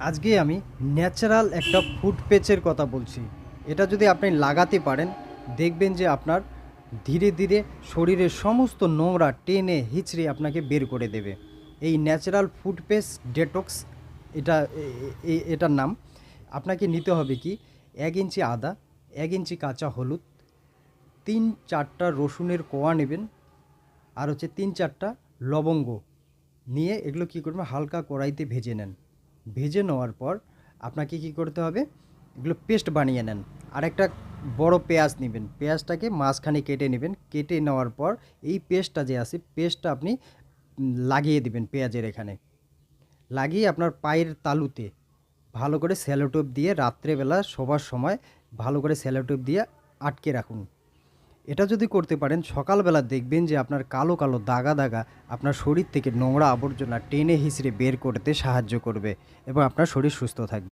আজকে আমি ন্যাচারাল একটা ফুড প্যাচের কথা বলছি। এটা যদি আপনি লাগাতে পারেন, দেখবেন যে আপনার ধীরে ধীরে শরীরের সমস্ত নোংরা টেনে হিচড়ে আপনাকে বের করে দেবে। এই ন্যাচারাল ফুড প্যাচ ডেটক্স, এটা এটার নাম। আপনাকে নিতে হবে কি, 1 ইঞ্চি আদা, 1 ইঞ্চি কাঁচা হলুদ, 3-4টা রসুনের কোয়া নেবেন, আর হচ্ছে 3-4টা লবঙ্গ নিয়ে এগুলো কী করবেন, হালকা কড়াইতে ভেজে নেন। ভেজে নেওয়ার পর আপনাকে কি করতে হবে, এগুলো পেস্ট বানিয়ে নেন। আর একটা বড় পেঁয়াজ নেবেন, পেঁয়াজটাকে মাঝখানে কেটে নেবেন। কেটে নেওয়ার পর এই পেস্টটা যে আছে, পেস্টটা আপনি লাগিয়ে দিবেন পেঁয়াজের এখানে। লাগিয়ে আপনার পায়ের তালুতে ভালো করে স্যালোটেপ দিয়ে রাত্রেবেলা শোবার সময় ভালো করে স্যালোটেপ দিয়ে আটকে রাখুন। এটা যদি করতে পারেন, সকালবেলা দেখবেন যে আপনার কালো কালো দাগা দাগা আপনার শরীর থেকে নোংরা আবর্জনা টেনে হিঁচড়ে বের করতে সাহায্য করবে এবং আপনার শরীর সুস্থ থাকবে।